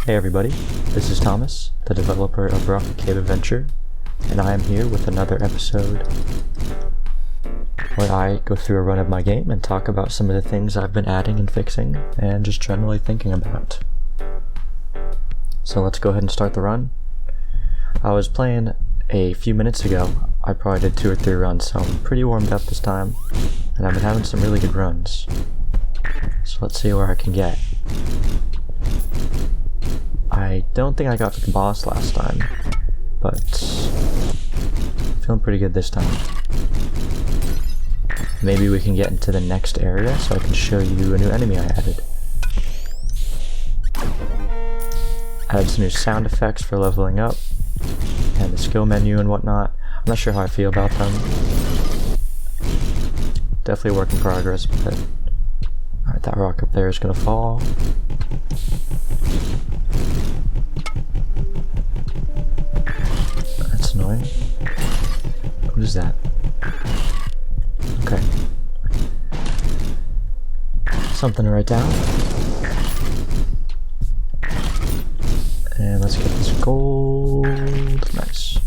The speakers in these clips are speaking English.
Hey everybody, this is Thomas, the developer of Rocket Cave Adventure, and I am here with another episode where I go through a run of my game and talk about some of the things I've been adding and fixing, and just generally thinking about. So let's go ahead and start the run. I was playing a few minutes ago. I probably did 2 or 3 runs, so I'm pretty warmed up this time, and I've been having some really good runs. So let's see where I can get. I don't think I got to the boss last time, but feeling pretty good this time. Maybe we can get into the next area so I can show you a new enemy I added. I added some new sound effects for leveling up, and the skill menu and whatnot. I'm not sure how I feel about them. Definitely a work in progress, but alright, that rock up there is gonna fall. That's annoying. What is that? Okay. Something to write down. And let's get this gold. Nice.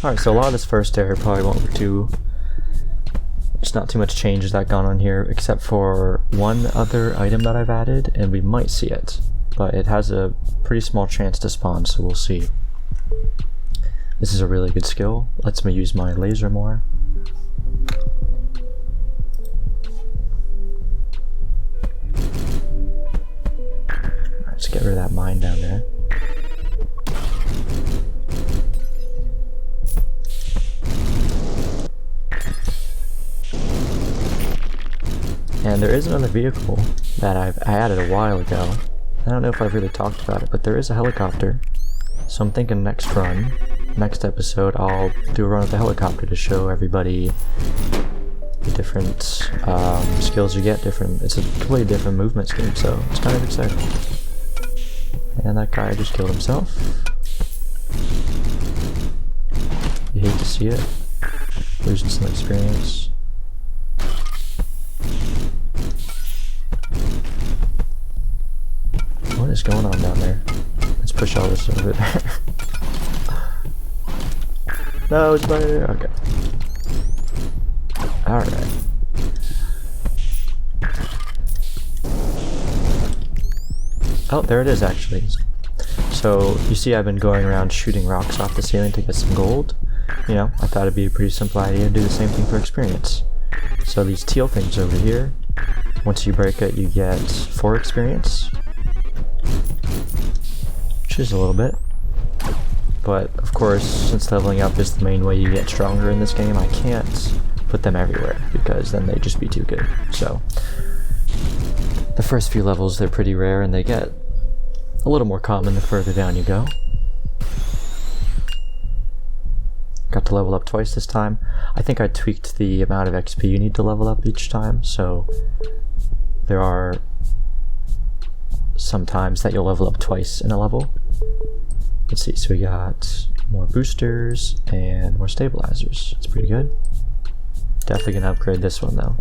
Alright, so a lot of this first area probably won't be too... There's not too much changes that gone on here, except for one other item that I've added, and we might see it. But it has a pretty small chance to spawn, so we'll see. This is a really good skill. Lets me use my laser more. Let's get rid of that mine down there. And there is another vehicle that I added a while ago. I don't know if I've really talked about it, but there is a helicopter. So I'm thinking next episode, I'll do a run with the helicopter to show everybody the different skills you get. It's a completely different movement scheme, so it's kind of exciting. And that guy just killed himself. You hate to see it. Losing some experience. What is going on down there? Let's push all this over there. No, it's right there. Okay. Alright. Oh, there it is actually. So, you see I've been going around shooting rocks off the ceiling to get some gold. You know, I thought it'd be a pretty simple idea to do the same thing for experience. So these teal things over here, once you break it, you get 4 experience. Which is a little bit. But, of course, since leveling up is the main way you get stronger in this game, I can't put them everywhere, because then they'd just be too good. So, the first few levels, they're pretty rare, and they get a little more common the further down you go. Got to level up twice this time. I think I tweaked the amount of XP you need to level up each time, so there are some times that you'll level up twice in a level. Let's see, so we got more boosters and more stabilizers. It's pretty good. Definitely gonna upgrade this one though.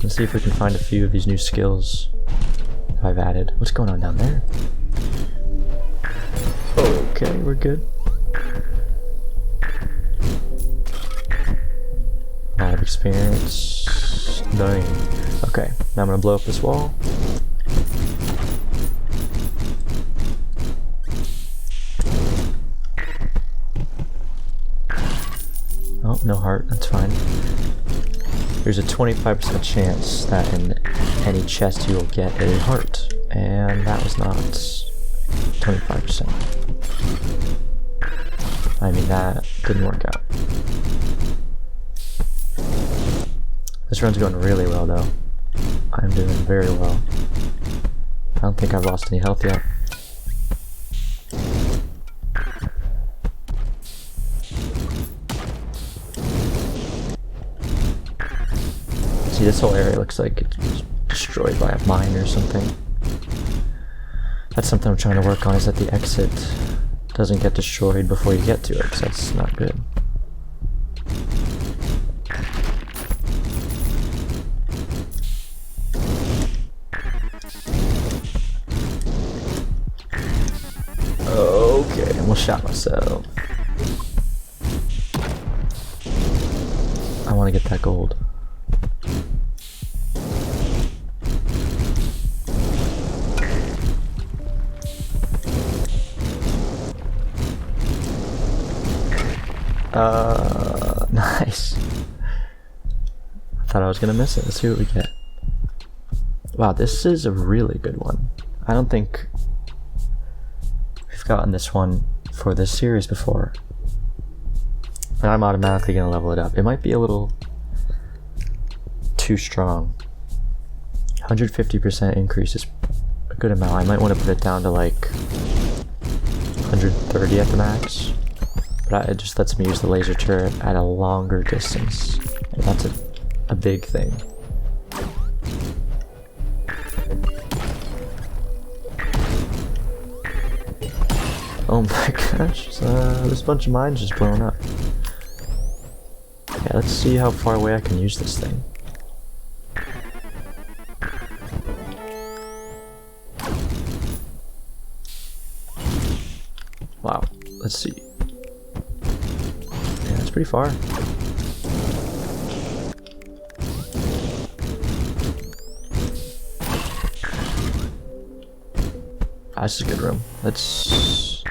Let's see if we can find a few of these new skills I've added. What's going on down there? Okay, we're good. A lot of experience. Dying. Okay, now I'm gonna blow up this wall. Oh, no heart, that's fine. There's a 25% chance that in any chest you will get a heart, and that was not 25%. I mean, that didn't work out. This run's going really well though. I'm doing very well. I don't think I've lost any health yet. See, this whole area looks like it was destroyed by a mine or something. That's something I'm trying to work on, is at the exit doesn't get destroyed before you get to it, because that's not good. Okay, I almost shot myself. I want to get that gold. Nice. I thought I was gonna miss it. Let's see what we get. Wow, this is a really good one. I don't think we've gotten this one for this series before. And I'm automatically gonna level it up. It might be a little too strong. 150% increase is a good amount. I might want to put it down to like 130 at the max. But it just lets me use the laser turret at a longer distance. And that's a big thing. Oh my gosh, there's a bunch of mines just blowing up. Yeah, let's see how far away I can use this thing. Wow, let's see. Yeah, it's pretty far. This is a good room. Let's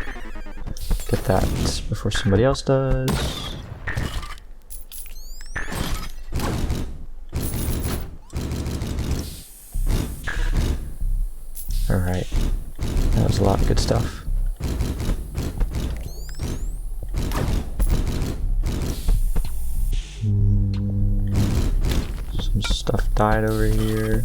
get that before somebody else does. Alright. That was a lot of good stuff. Some stuff died over here.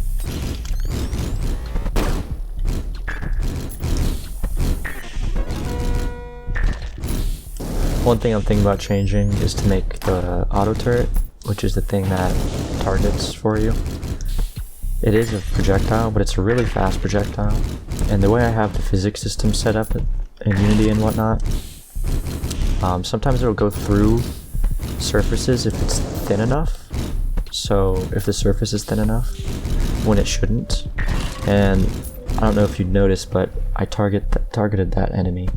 One thing I'm thinking about changing is to make the auto turret, which is the thing that targets for you. It is a projectile, but it's a really fast projectile. And the way I have the physics system set up in Unity and whatnot, sometimes it'll go through surfaces if it's thin enough. So if the surface is thin enough, when it shouldn't. And I don't know if you'd noticed, but I targeted that enemy.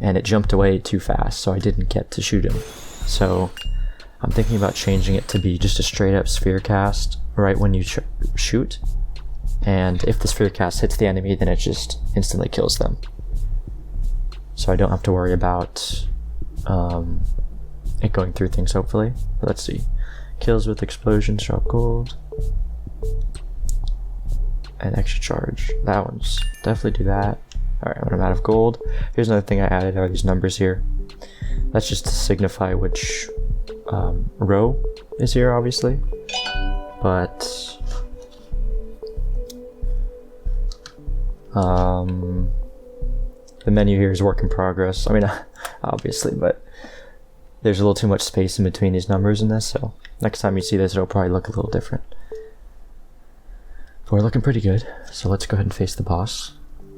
And it jumped away too fast, so I didn't get to shoot him. So I'm thinking about changing it to be just a straight up sphere cast right when you shoot. And if the sphere cast hits the enemy, then it just instantly kills them. So I don't have to worry about it going through things, hopefully. But let's see. Kills with explosions, drop gold. And extra charge. That one's definitely do that. Alright, when I'm out of gold. Here's another thing I added are these numbers here. That's just to signify which row is here, obviously. But the menu here is work in progress. I mean, obviously, but there's a little too much space in between these numbers in this, so next time you see this, it'll probably look a little different. But we're looking pretty good, so let's go ahead and face the boss.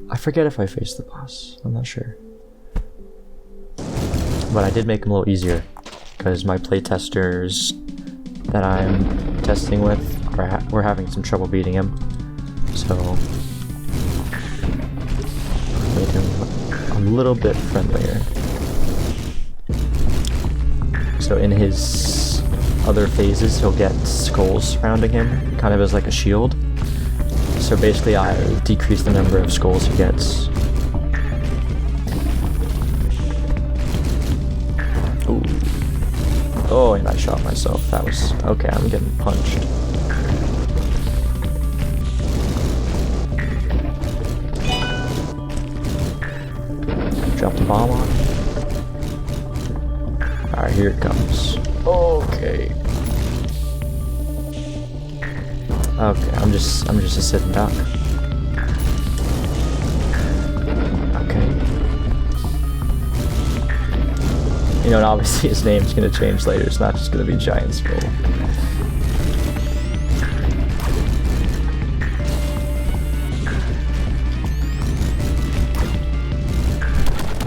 I forget if I faced the boss, I'm not sure. But I did make him a little easier, because my playtesters that I'm testing with we're having some trouble beating him. So I made him a little bit friendlier. So in his other phases, he'll get skulls surrounding him, kind of as like a shield. So basically I decrease the number of skulls he gets. Ooh. Oh, and I shot myself. That was... okay, I'm getting punched. Drop the bomb on him. Alright, here it comes. Okay. Okay, I'm just a sitting duck. Okay. You know, and obviously his name's gonna change later. It's not just gonna be Giant Skull.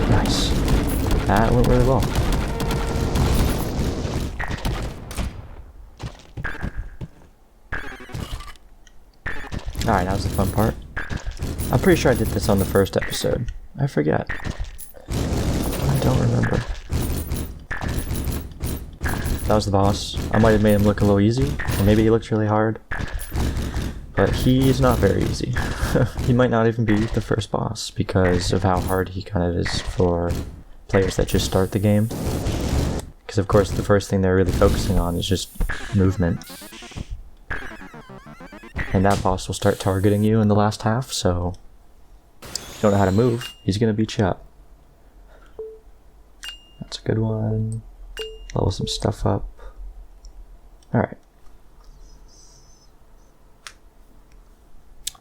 Nice. That went really well. Alright, now's the fun part. I'm pretty sure I did this on the first episode. I forget. I don't remember. That was the boss. I might have made him look a little easy, or maybe he looks really hard. But he's not very easy. He might not even be the first boss because of how hard he kind of is for players that just start the game. Because of course the first thing they're really focusing on is just movement. And that boss will start targeting you in the last half, so if you don't know how to move, he's gonna beat you up. That's a good one. Level some stuff up. Alright.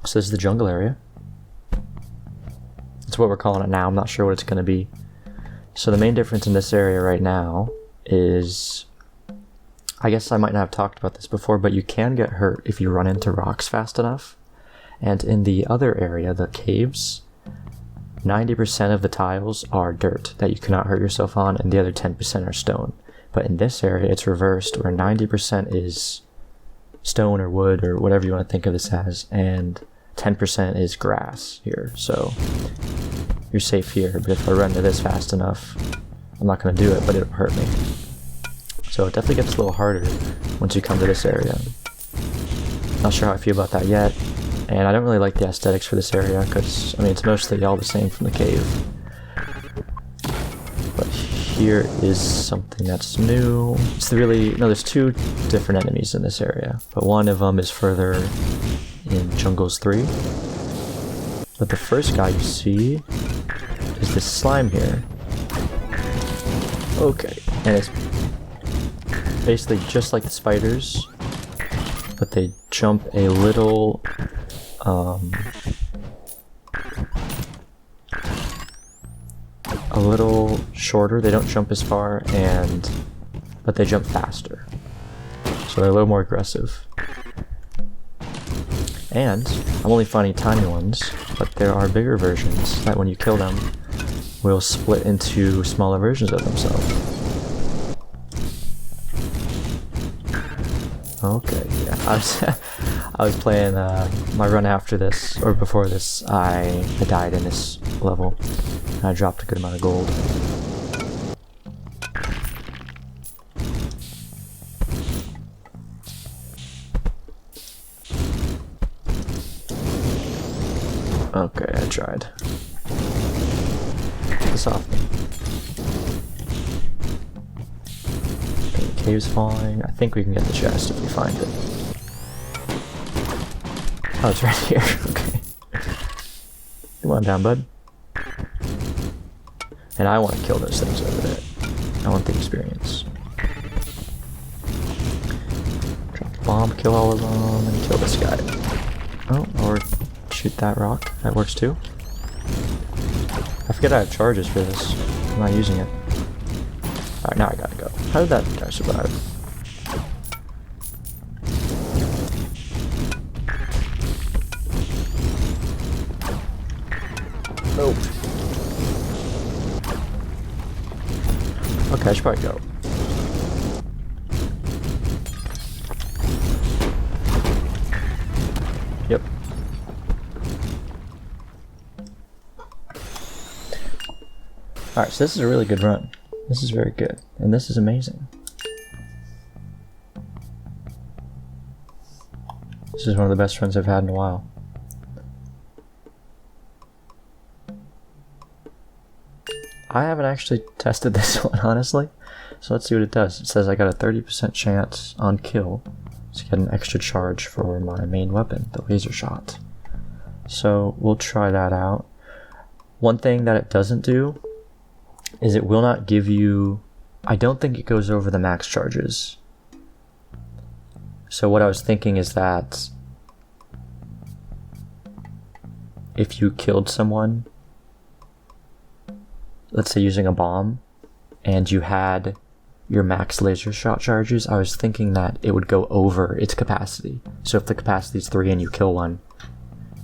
So this is the jungle area. That's what we're calling it now. I'm not sure what it's gonna be. So the main difference in this area right now is, I guess I might not have talked about this before, but you can get hurt if you run into rocks fast enough. And in the other area, the caves, 90% of the tiles are dirt that you cannot hurt yourself on, and the other 10% are stone. But in this area, it's reversed, where 90% is stone or wood or whatever you want to think of this as, and 10% is grass here. So you're safe here, but if I run into this fast enough, I'm not going to do it, but it'll hurt me. So it definitely gets a little harder once you come to this area. Not sure how I feel about that yet, and I don't really like the aesthetics for this area because, I mean, it's mostly all the same from the cave. But here is something that's new. It's really, no, there's two different enemies in this area, but one of them is further in Jungles 3. But the first guy you see is this slime here. Okay, and it's basically just like the spiders, but they jump a little shorter. They don't jump as far, but they jump faster, so they're a little more aggressive. And I'm only finding tiny ones, but there are bigger versions that when you kill them will split into smaller versions of themselves. Okay, yeah, I was playing my run after this, or before this, I died in this level, and I dropped a good amount of gold. Okay, I tried. Get this off me. Cave's falling. I think we can get the chest if we find it. Oh, it's right here. Okay. Come on down, bud. And I want to kill those things over there. I want the experience. Drop the bomb, kill all of them, and kill this guy. Oh, or shoot that rock. That works too. I forget I have charges for this. I'm not using it. Alright, now I gotta go. How did that guy survive? Nope. Okay, I should probably go. Yep. Alright, so this is a really good run. This is very good, and this is amazing. This is one of the best runs I've had in a while. I haven't actually tested this one, honestly, so let's see what it does. It says I got a 30% chance on kill to get an extra charge for my main weapon, the laser shot. So we'll try that out. One thing that it doesn't do is it will not give you, I don't think it goes over the max charges. So what I was thinking is that if you killed someone, let's say using a bomb, and you had your max laser shot charges, I was thinking that it would go over its capacity. So if the capacity is 3 and you kill one,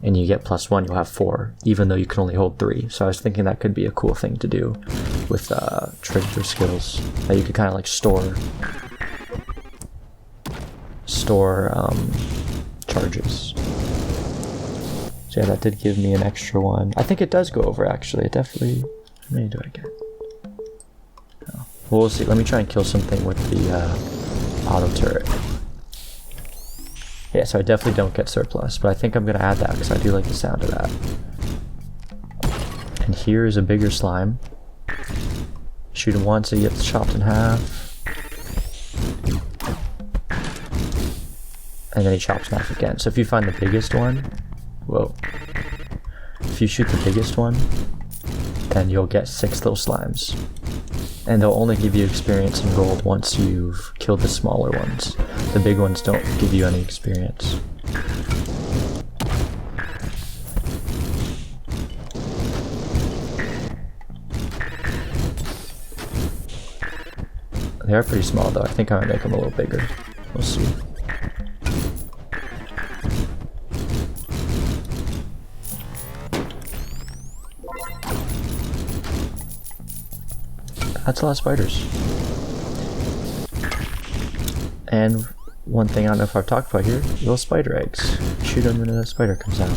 and you get +1, you'll have 4, even though you can only hold 3. So I was thinking that could be a cool thing to do with trades or skills, that you could kind of like store charges. So yeah, that did give me an extra one. I think it does go over actually. It definitely. How many do I get? Oh. Well, we'll see. Let me try and kill something with the auto turret. Yeah, so I definitely don't get surplus, but I think I'm gonna add that because I do like the sound of that. And here is a bigger slime. Shoot him once, he gets chopped in half. And then he chops in half again. So if you find the biggest one, whoa. If you shoot the biggest one, then you'll get 6 little slimes. And they'll only give you experience and gold once you've killed the smaller ones. The big ones don't give you any experience. They are pretty small though. I think I might make them a little bigger. We'll see. That's a lot of spiders. And one thing I don't know if I've talked about here, little spider eggs. Shoot them and a spider comes out.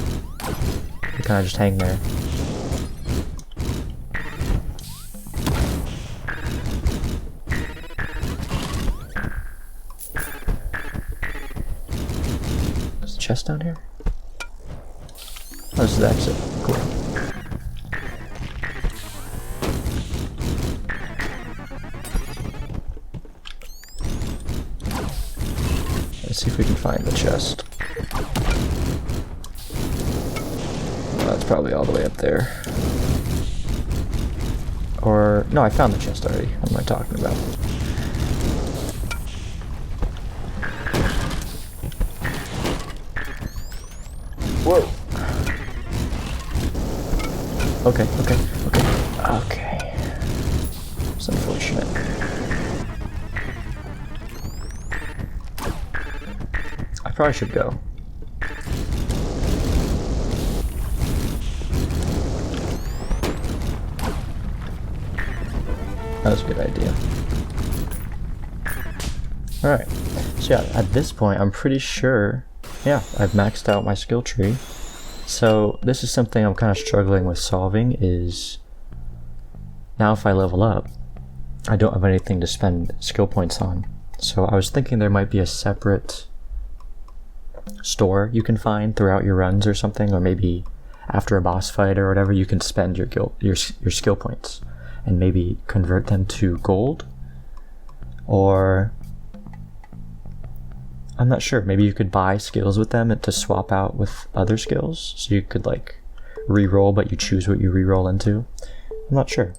They kind of just hang there. There's a chest down here? Oh, this is the exit. Cool. Let's see if we can find the chest. That's probably all the way up there. Or, no, I found the chest already. What am I talking about? Whoa! Okay. It's unfortunate. I probably should go. That was a good idea. Alright, so yeah, at this point I'm pretty sure, yeah, I've maxed out my skill tree. So this is something I'm kind of struggling with solving is, now if I level up, I don't have anything to spend skill points on. So I was thinking there might be a separate store you can find throughout your runs or something, or maybe after a boss fight or whatever, you can spend your skill points and maybe convert them to gold, or I'm not sure, maybe you could buy skills with them to swap out with other skills, so you could like re-roll but you choose what you re-roll into. I'm not sure.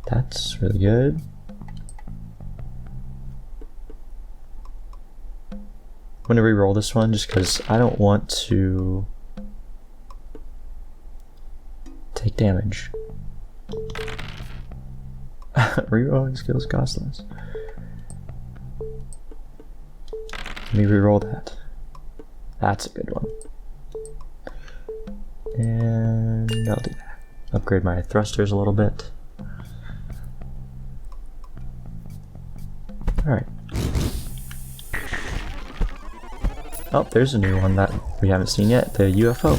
That's really good. I'm gonna re-roll this one just because I don't want to take damage. Re-rolling skills cost less. Let me re-roll that. That's a good one. And I'll do that. Upgrade my thrusters a little bit. Alright. Oh, there's a new one that we haven't seen yet, the UFO.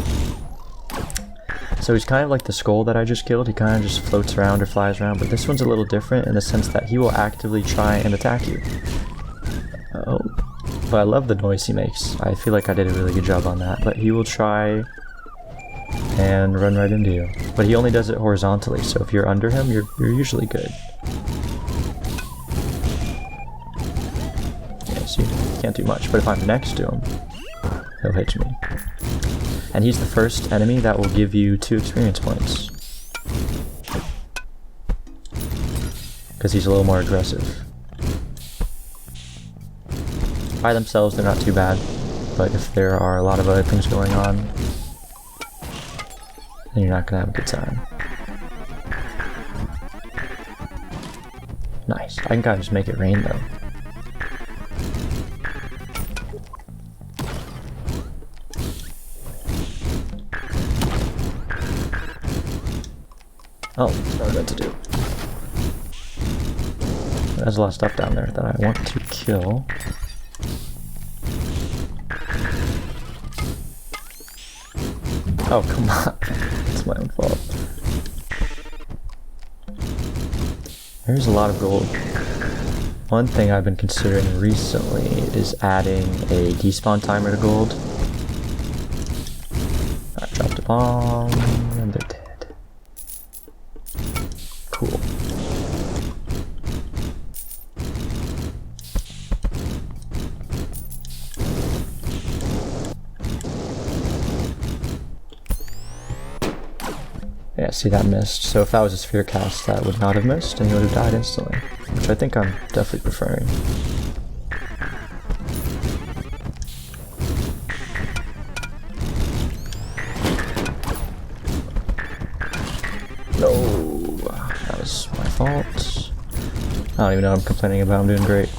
So he's kind of like the skull that I just killed. He kind of just floats around or flies around, but this one's a little different in the sense that he will actively try and attack you. Oh, but I love the noise he makes. I feel like I did a really good job on that, but he will try and run right into you. But he only does it horizontally, so if you're under him, you're usually good. Yeah, so you can't do much, but if I'm next to him, he'll hit me. And he's the first enemy that will give you 2 experience points. Because he's a little more aggressive. By themselves, they're not too bad, but if there are a lot of other things going on, then you're not gonna have a good time. Nice. I can kind of just make it rain though. Oh, that's what I meant to do. There's a lot of stuff down there that I want to kill. Oh, come on. It's my own fault. There's a lot of gold. One thing I've been considering recently is adding a despawn timer to gold. I dropped a bomb, and they're dead. Cool. Yeah, see, that missed. So if that was a sphere cast, that would not have missed, and he would have died instantly. Which I think I'm definitely preferring. No, that was my fault. I don't even know what I'm complaining about. I'm doing great.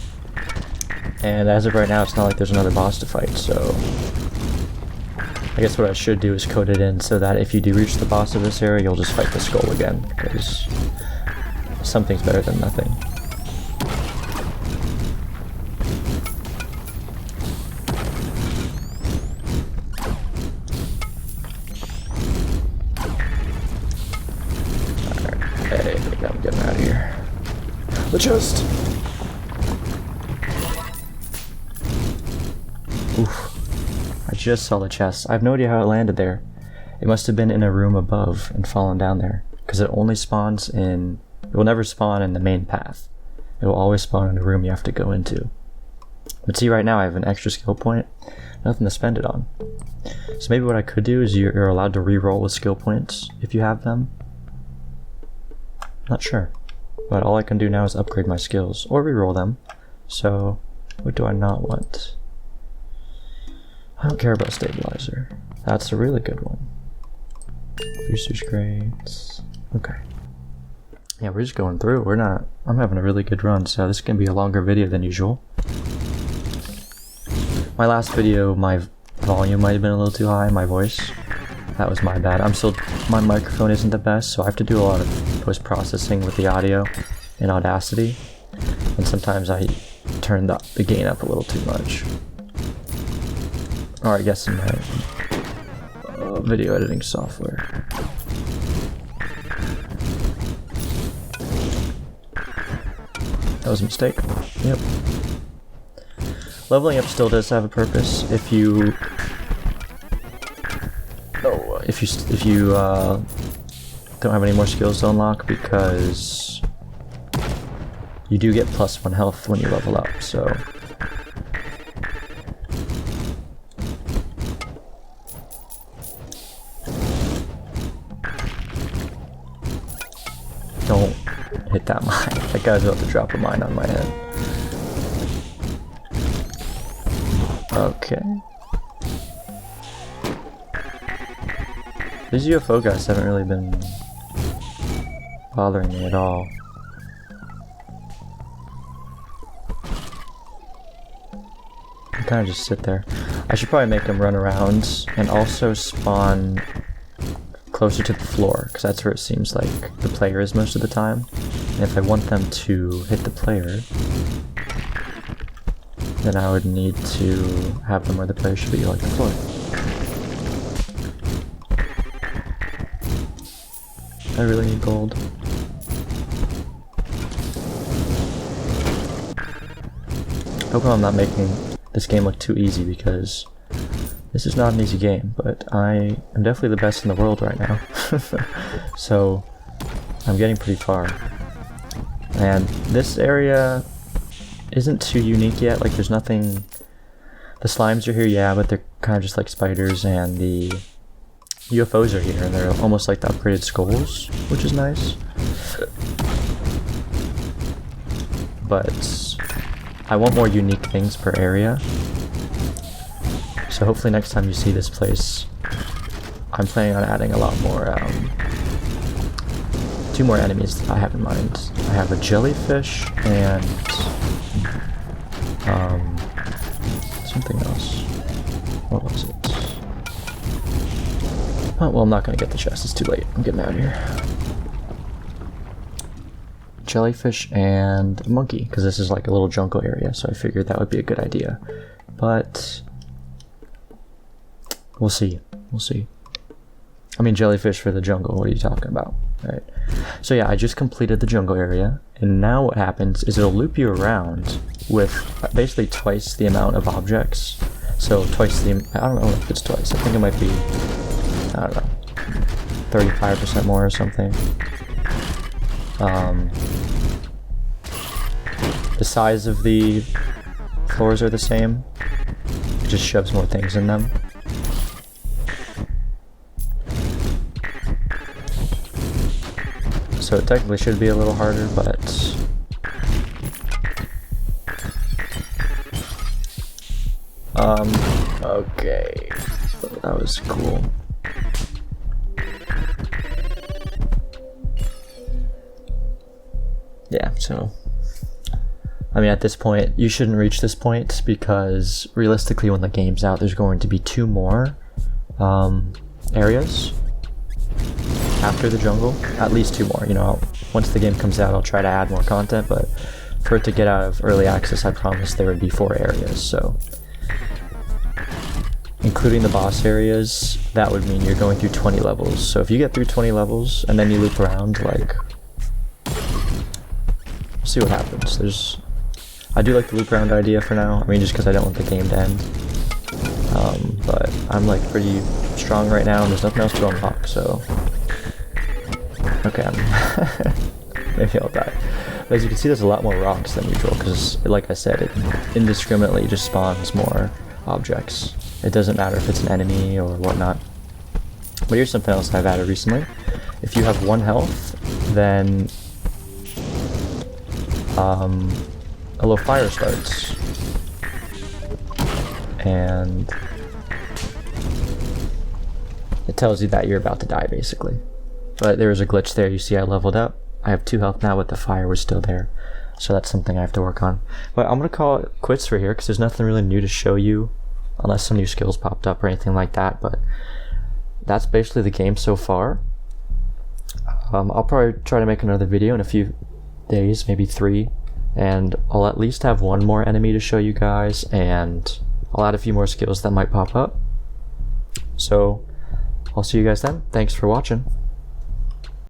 And as of right now, it's not like there's another boss to fight, so I guess what I should do is code it in so that if you do reach the boss of this area, you'll just fight the skull again, because something's better than nothing. Alright, hey, I'm getting out of here. The chest! Oof. I just saw the chest. I have no idea how it landed there. It must have been in a room above and fallen down there, because it only spawns in... It will never spawn in the main path. It will always spawn in a room you have to go into. But see, right now I have an extra skill point, nothing to spend it on. So maybe what I could do is you're allowed to re-roll with skill points if you have them. Not sure. But all I can do now is upgrade my skills, or re-roll them. So, what do I not want? I don't care about stabilizer. That's a really good one. Research grades. Okay. Yeah, we're just going through. I'm having a really good run, so this is gonna be a longer video than usual. My last video, my volume might have been a little too high, my voice. That was my bad. My microphone isn't the best, so I have to do a lot of post-processing with the audio in Audacity. And sometimes I turn the gain up a little too much. Or I guess in my video editing software. That was a mistake. Yep. Leveling up still does have a purpose if you don't have any more skills to unlock, because you do get +1 health when you level up, so don't hit that mine. That guy's about to drop a mine on my head. Okay. These UFO guys haven't really been bothering me at all. I kind of just sit there. I should probably make them run around and also spawn closer to the floor, because that's where it seems like the player is most of the time. And if I want them to hit the player, then I would need to have them where the player should be, like the floor. I really need gold. Hope I'm not making this game look too easy, because this is not an easy game, but I am definitely the best in the world right now. So I'm getting pretty far. And this area isn't too unique yet. Like, there's nothing... The slimes are here, yeah, but they're kind of just like spiders, and the UFOs are here, and they're almost like the upgraded skulls, which is nice. But I want more unique things per area. So hopefully next time you see this place, I'm planning on adding a lot more, 2 more enemies that I have in mind. I have a jellyfish and something else. What was it? Oh, well, I'm not gonna get the chest, it's too late. I'm getting out of here. jellyfish and monkey, because this is like a little jungle area, so I figured that would be a good idea. But we'll see. We'll see. I mean, jellyfish for the jungle, what are you talking about? Right. So yeah, I just completed the jungle area, and now what happens is it'll loop you around with basically twice the amount of objects. So twice the, I don't know if it's twice, I think it might be, I don't know, 35% more or something. The size of the floors are the same, it just shoves more things in them. So it technically should be a little harder, but okay, that was cool. Yeah, so I mean, at this point you shouldn't reach this point, because realistically when the game's out there's going to be 2 more areas after the jungle, at least 2 more. You know, once the game comes out I'll try to add more content, but for it to get out of early access I promised there would be 4 areas, so including the boss areas, that would mean you're going through 20 levels. So if you get through 20 levels and then you loop around, like, we'll see what happens. I do like the loop around idea for now, I mean, just because I don't want the game to end. But I'm like pretty strong right now and there's nothing else to unlock, so okay, maybe I'll die. But as you can see, there's a lot more rocks than usual, because like I said, it indiscriminately just spawns more objects. It doesn't matter if it's an enemy or whatnot. But here's something else I've added recently. If you have 1 health, then a little fire starts, and it tells you that you're about to die, basically. But there was a glitch there. You see I leveled up. I have 2 health now, but the fire was still there. So that's something I have to work on. But I'm going to call it quits for here, because there's nothing really new to show you, unless some new skills popped up or anything like that. But that's basically the game so far. I'll probably try to make another video in a few days, maybe 3. And I'll at least have 1 more enemy to show you guys, and I'll add a few more skills that might pop up. So I'll see you guys then. Thanks for watching.